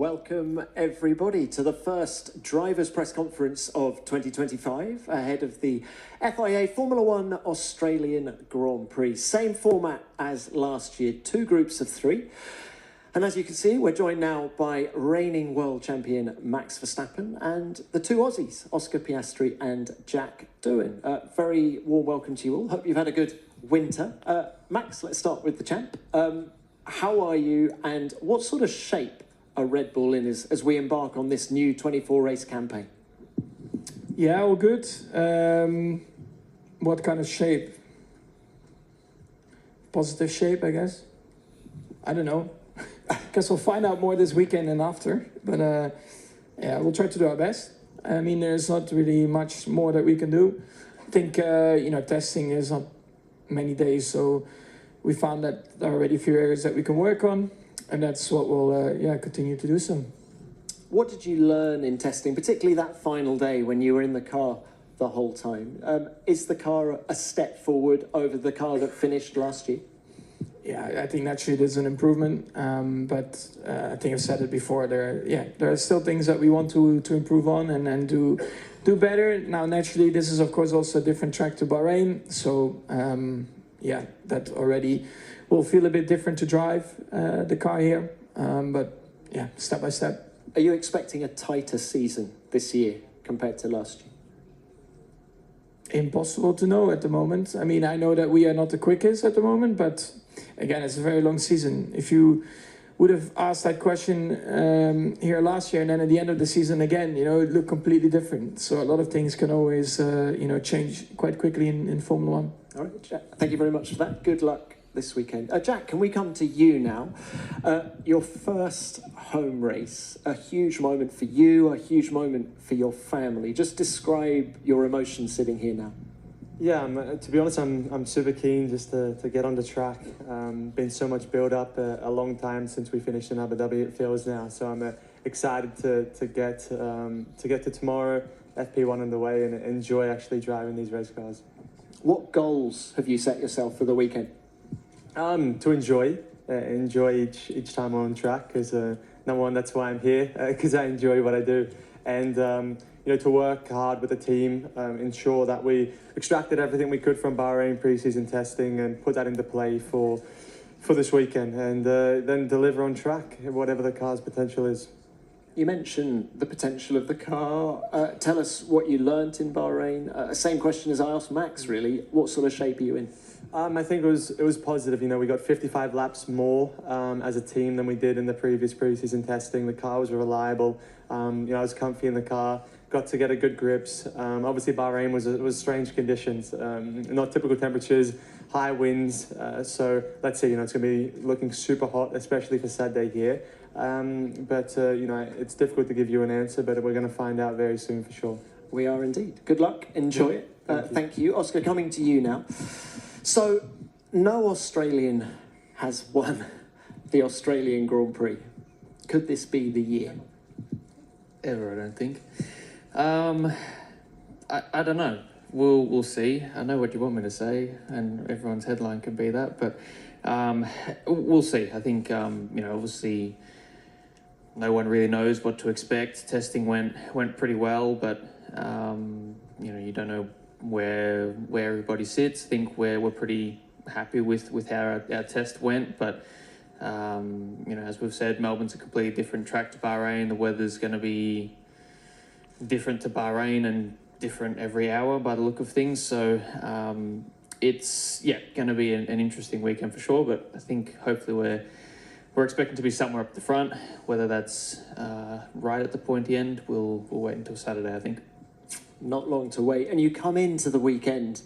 Welcome everybody to the first drivers' press conference of 2025 ahead of the FIA Formula One Australian Grand Prix. Same format as last year, 2 groups of 3. And as you can see, we're joined now by reigning world champion Max Verstappen and the 2 Aussies, Oscar Piastri and Jack Doohan. Very warm welcome to you all. Hope you've had a good winter. Max, let's start with the champ. How are you and what sort of shape are Red Bull in as we embark on this new 24-race campaign? Yeah, all good. What kind of shape? Positive shape, I guess. I don't know. Guess we'll find out more this weekend and after. But yeah, we'll try to do our best. I mean, there's not really much more that we can do. I think, testing is not many days, so we found that there are already a few areas that we can work on. And that's what we'll continue to do so. What did you learn in testing, particularly that final day when you were in the car the whole time? Is the car a step forward over the car that finished last year? Yeah, I think naturally there's an improvement. But I think I've said it before. There are still things that we want to improve on and do better. Now, naturally, this is of course also a different track to Bahrain. So that already will feel a bit different to drive the car here, but yeah, step by step. Are you expecting a tighter season this year compared to last year? Impossible to know at the moment. I mean, I know that we are not the quickest at the moment, but again, it's a very long season. If you would have asked that question here last year and then at the end of the season again, it would look completely different. So a lot of things can always, change quite quickly in Formula One. All right, Jack, thank you very much for that. Good luck this weekend. Jack, can we come to you now? Your first home race, a huge moment for you, a huge moment for your family. Just describe your emotions sitting here now. Yeah, to be honest, I'm super keen just to get on the track. Been so much build up, a long time since we finished in Abu Dhabi, it feels now. So I'm excited to get to tomorrow, FP1 underway, and enjoy actually driving these race cars. What goals have you set yourself for the weekend? To enjoy each time I'm on track, because number one, that's why I'm here, because I enjoy what I do, and to work hard with the team, ensure that we extracted everything we could from Bahrain pre-season testing and put that into play for this weekend, and then deliver on track, whatever the car's potential is. You mentioned the potential of the car. Tell us what you learnt in Bahrain. Same question as I asked Max, really. What sort of shape are you in? I think it was positive. We got 55 laps more as a team than we did in the previous pre-season testing. The car was reliable. I was comfy in the car. Got to get a good grips. Obviously, Bahrain was strange conditions, not typical temperatures, high winds. So let's see. It's going to be looking super hot, especially for Saturday here. But it's difficult to give you an answer, but we're going to find out very soon for sure. We are indeed. Good luck. Enjoy it. Thank you. Oscar, coming to you now. So, no Australian has won the Australian Grand Prix. Could this be the year? Ever, I don't think. I don't know. We'll see. I know what you want me to say, and everyone's headline can be that, but we'll see. I think obviously no one really knows what to expect. Testing went pretty well, but you don't know where everybody sits. I think we're pretty happy with how our test went, but as we've said, Melbourne's a completely different track to Bahrain. The weather's going to be different to Bahrain and different every hour by the look of things. So it's going to be an interesting weekend for sure. But I think hopefully we're expecting to be somewhere up the front. Whether that's right at the pointy end, we'll wait until Saturday, I think. Not long to wait. And you come into the weekend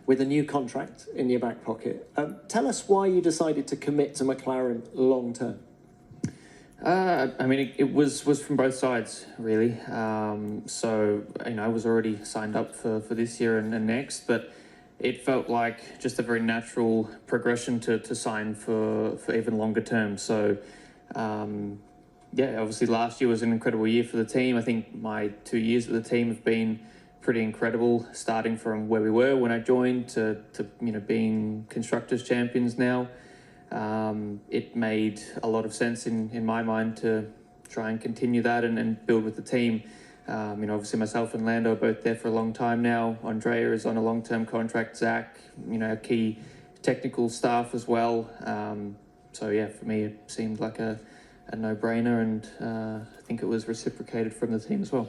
with a new contract in your back pocket. Tell us why you decided to commit to McLaren long term. It was from both sides, really. So, I was already signed up for this year and next, but it felt like just a very natural progression to sign for even longer term. So, obviously last year was an incredible year for the team. I think my 2 years with the team have been pretty incredible, starting from where we were when I joined to being Constructors Champions now. It made a lot of sense in my mind to try and continue that and build with the team. Obviously myself and Lando are both there for a long time now. Andrea is on a long-term contract. Zach, our key technical staff as well. So yeah, for me it seemed like a no-brainer, and I think it was reciprocated from the team as well.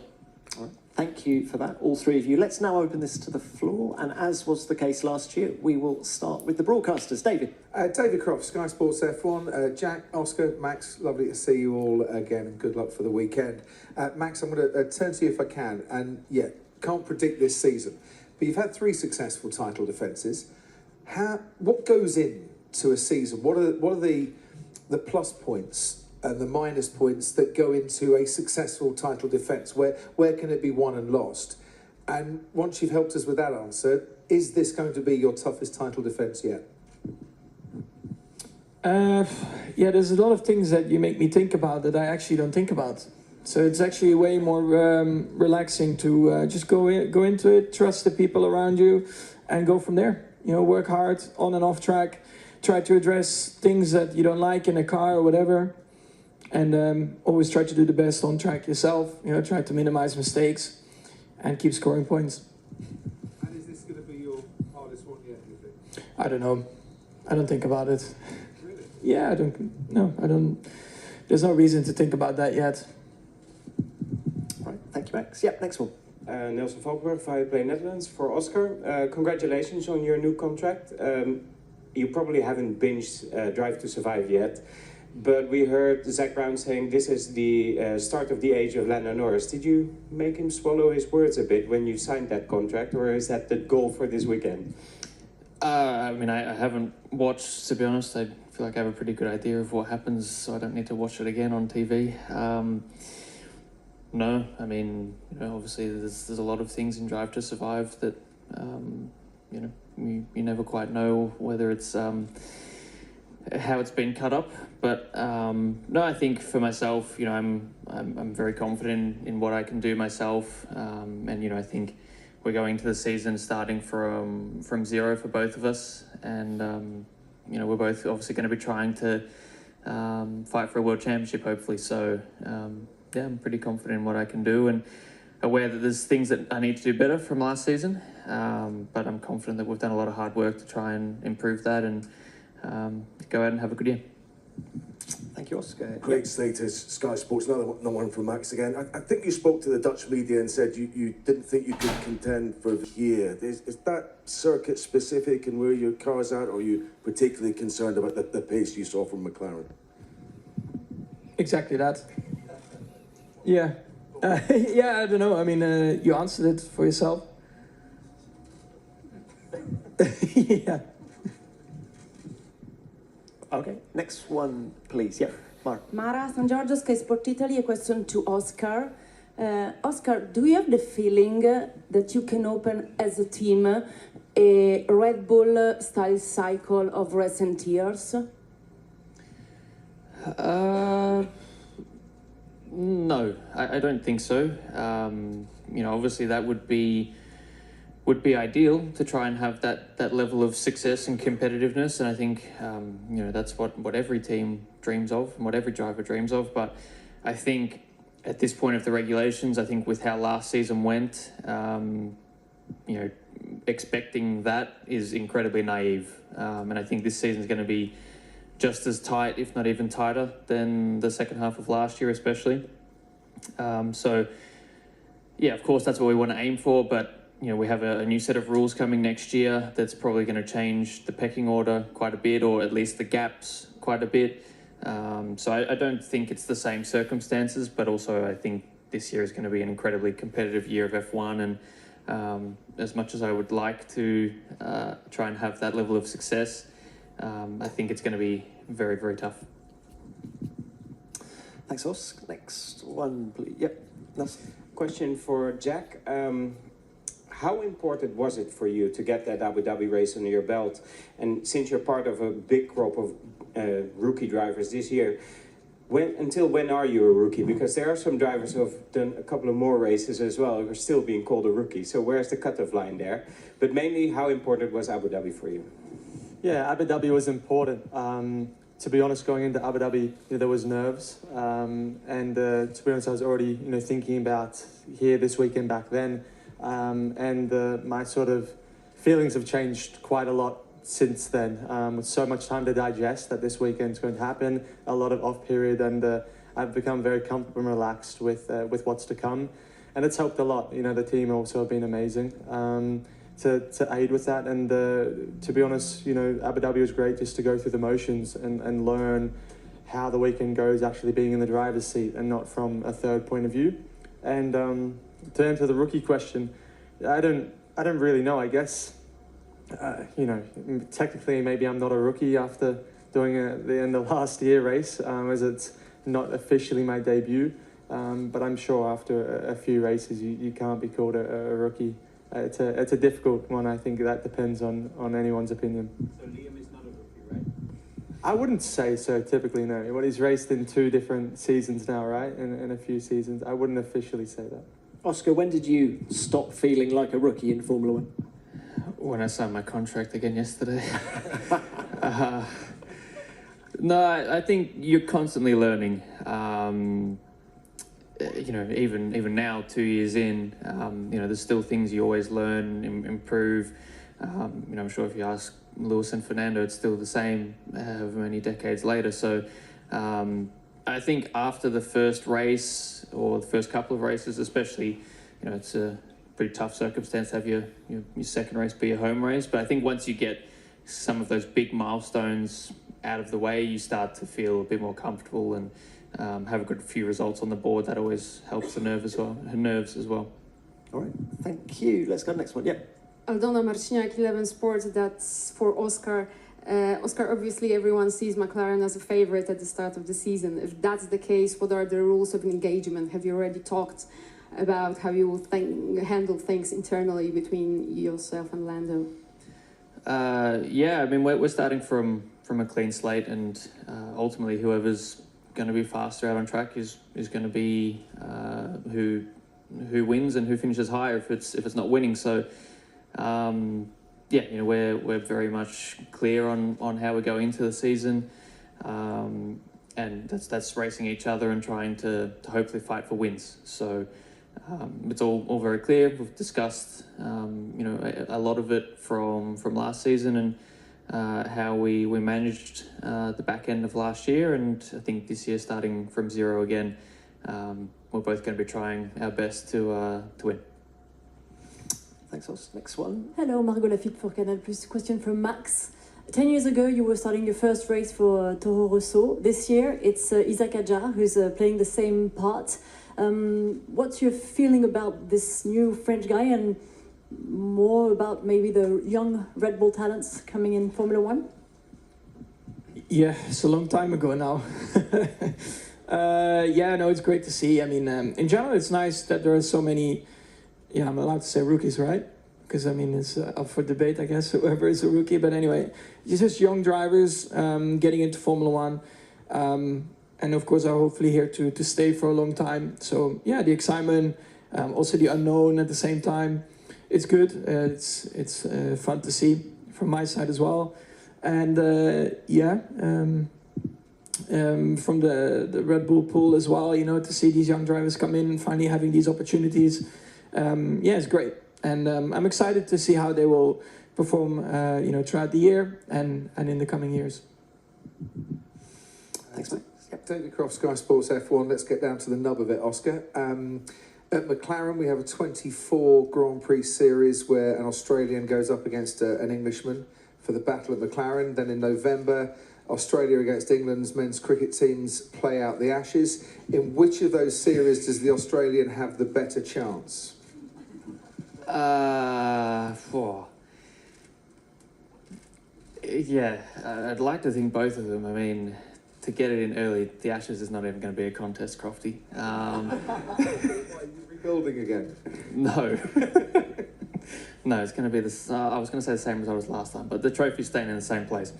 All right. Thank you for that, all three of you. Let's now open this to the floor, and as was the case last year, we will start with the broadcasters. David. David Croft, Sky Sports F1. Jack, Oscar, Max, lovely to see you all again, and good luck for the weekend. Max, I'm going to turn to you if I can, and yeah, can't predict this season, but you've had 3 successful title defences. What goes into a season? What are the plus points and the minus points that go into a successful title defence? Where can it be won and lost? And once you've helped us with that answer, is this going to be your toughest title defence yet? Yeah, there's a lot of things that you make me think about that I actually don't think about. So it's actually way more relaxing to just go into it, trust the people around you, and go from there. Work hard on and off track, try to address things that you don't like in a car or whatever. And always try to do the best on track yourself. Try to minimize mistakes and keep scoring points. And is this going to be your hardest one yet, do you think? I don't know. I don't think about it. Really? Yeah, I don't. There's no reason to think about that yet. All right, thank you, Max. Yep, next one. Nelson Valkenburg, Viaplay Netherlands. For Oscar, congratulations on your new contract. You probably haven't binged Drive to Survive yet. But we heard Zach Brown saying this is the start of the age of Lando Norris. Did you make him swallow his words a bit when you signed that contract, or is that the goal for this weekend? I haven't watched, to be honest. I feel like I have a pretty good idea of what happens, so I don't need to watch it again on TV. No, obviously there's a lot of things in Drive to Survive that, you never quite know whether it's how it's been cut up, but no, I think for myself, I'm very confident in what I can do myself, and I think we're going to the season starting from zero for both of us, and we're both obviously going to be trying to fight for a world championship, hopefully. So yeah, I'm pretty confident in what I can do, and aware that there's things that I need to do better from last season, but I'm confident that we've done a lot of hard work to try and improve that and go out and have a good year. Thank you, Oscar. Great status, Sky Sports. Another one from Max again. I think you spoke to the Dutch media and said you didn't think you could contend for the year. Is that circuit specific and where your car's at, or are you particularly concerned about the pace you saw from McLaren? Exactly that. Yeah. Yeah, I don't know. You answered it for yourself. Yeah. Okay, next one, please. Yeah, Mara San Giorgio, Sky Sport Italy. A question to Oscar. Oscar, do you have the feeling that you can open as a team a Red Bull style cycle of recent years? No, I don't think so. Obviously that would be ideal to try and have that level of success and competitiveness, and I think that's what every team dreams of and what every driver dreams of. But I think at this point of the regulations, I think with how last season went, expecting that is incredibly naive, and I think this season is going to be just as tight, if not even tighter, than the second half of last year, especially. So yeah, of course that's what we want to aim for, but we have a new set of rules coming next year that's probably going to change the pecking order quite a bit, or at least the gaps quite a bit. So I don't think it's the same circumstances, but also I think this year is going to be an incredibly competitive year of F1, and as much as I would like to try and have that level of success, I think it's going to be very, very tough. thanks, Oscar. Next one, please. Yep, Nelson. Question for Jack. How important was it for you to get that Abu Dhabi race under your belt? And since you're part of a big crop of rookie drivers this year, until when are you a rookie? Because there are some drivers who have done a couple of more races as well who are still being called a rookie. So where's the cutoff line there? But mainly, how important was Abu Dhabi for you? Yeah, Abu Dhabi was important. to be honest, going into Abu Dhabi, there was nerves, and to be honest, I was already thinking about here this weekend back then, and my sort of feelings have changed quite a lot since then. With so much time to digest that this weekend's going to happen, a lot of off period, and I've become very comfortable and relaxed with what's to come, and it's helped a lot. The team also have been amazing. To aid with that, and to be honest, Abu Dhabi was great just to go through the motions and learn how the weekend goes, actually being in the driver's seat and not from a third point of view. And to answer the rookie question, I don't really know. I guess technically maybe I'm not a rookie after doing the end of last year race, as it's not officially my debut. But I'm sure after a few races you can't be called a rookie. It's a difficult one. I think that depends on anyone's opinion. So Liam is not a rookie, right? I wouldn't say so, typically, no. Well, he's raced in 2 different seasons now, right? In a few seasons. I wouldn't officially say that. Oscar, when did you stop feeling like a rookie in Formula One? When I signed my contract again yesterday. No, I think you're constantly learning. Even now, 2 years in, there's still things you always learn, improve. I'm sure if you ask Lewis and Fernando, it's still the same however many decades later. So I think after the first race, or the first couple of races especially, it's a pretty tough circumstance to have your second race be your home race. But I think once you get some of those big milestones out of the way, you start to feel a bit more comfortable and have a good few results on the board. That always helps the nerves as well. All right, thank you. Let's go to the next one. Yeah. Aldona Marciniak, 11 Sports, that's for Oscar. Oscar, obviously everyone sees McLaren as a favorite at the start of the season. If that's the case, what are the rules of engagement? Have you already talked about how you will handle things internally between yourself and Lando? Yeah, I mean, we're starting from a clean slate, and ultimately whoever's going to be faster out on track is going to be who wins and who finishes higher if it's not winning. So we're very much clear on how we go into the season, and that's racing each other and trying to hopefully fight for wins. So it's all very clear. We've discussed a lot of it from last season, and how we managed the back end of last year, and I think this year starting from zero again, we're both going to be trying our best to win. Thanks, Os. Next one. Hello, Margot Lafitte for Canal+. Question from Max. 10 years ago, you were starting your first race for Toro Rosso. This year, it's Isaac Adjar who's playing the same part. What's your feeling about this new French guy, and more about maybe the young Red Bull talents coming in Formula One? Yeah, it's a long time ago now. It's great to see. I mean, in general, it's nice that there are so many, I'm allowed to say rookies, right? Because, I mean, it's up for debate, I guess, whoever is a rookie. But anyway, just young drivers getting into Formula One. And, of course, are hopefully here to stay for a long time. So, yeah, the excitement, also the unknown at the same time. It's good. It's fun to see from my side as well. And, from the Red Bull pool as well, to see these young drivers come in and finally having these opportunities. It's great. And I'm excited to see how they will perform, throughout the year and in the coming years. Thanks, mate. David Croft, Sky Sports F1. Let's get down to the nub of it, Oscar. At McLaren, we have a 24 Grand Prix series where an Australian goes up against an Englishman for the Battle of McLaren. Then in November, Australia against England's men's cricket teams play out the Ashes. In which of those series does the Australian have the better chance? I'd like to think both of them. I mean, to get it in early, the Ashes is not even going to be a contest, Crofty. Are you rebuilding again? No. No, it's going to be I was going to say the same result as last time, but the trophy's staying in the same place.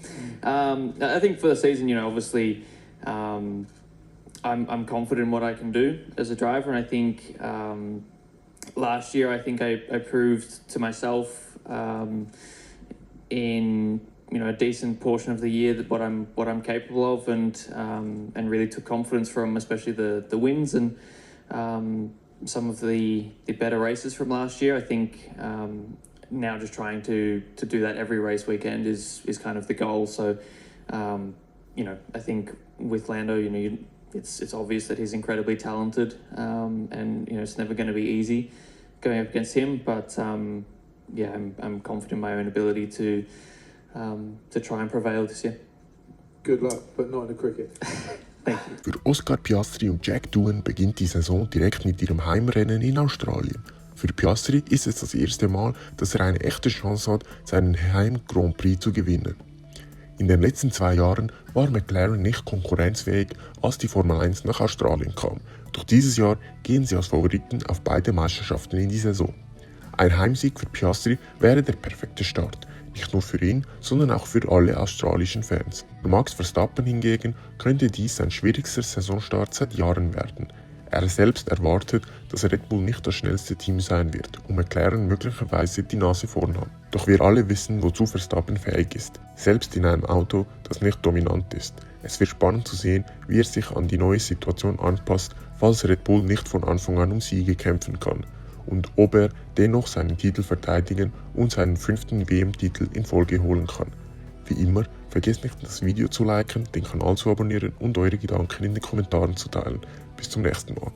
I think for the season, obviously, I'm confident in what I can do as a driver, and I think last year I proved to myself in a decent portion of the year that what I'm capable of, and really took confidence from especially the wins and some of the better races from last year. I think now just trying to do that every race weekend is kind of the goal. So I think with Lando, it's obvious that he's incredibly talented, and it's never going to be easy going up against him. But I'm confident in my own ability to try and prevail this year. Good luck, but not in the cricket. Thank you. Für Oscar Piastri und Jack Doohan beginnt die Saison direkt mit ihrem Heimrennen in Australien. Für Piastri ist es das erste Mal, dass er eine echte Chance hat, seinen Heim-Grand Prix zu gewinnen. In den letzten 2 Jahren war McLaren nicht konkurrenzfähig, als die Formel 1 nach Australien kam. Doch dieses Jahr gehen sie als Favoriten auf beide Meisterschaften in die Saison. Ein Heimsieg für Piastri wäre der perfekte Start. Nicht nur für ihn, sondern auch für alle australischen Fans. Für Max Verstappen hingegen könnte dies sein schwierigster Saisonstart seit Jahren werden. Er selbst erwartet, dass Red Bull nicht das schnellste Team sein wird und McLaren möglicherweise die Nase vorn hat. Doch wir alle wissen, wozu Verstappen fähig ist. Selbst in einem Auto, das nicht dominant ist. Es wird spannend zu sehen, wie er sich an die neue Situation anpasst, falls Red Bull nicht von Anfang an um Siege kämpfen kann. Und ob er dennoch seinen Titel verteidigen und seinen 5. WM-Titel in Folge holen kann. Wie immer, vergesst nicht, das Video zu liken, den Kanal zu abonnieren und eure Gedanken in den Kommentaren zu teilen. Bis zum nächsten Mal.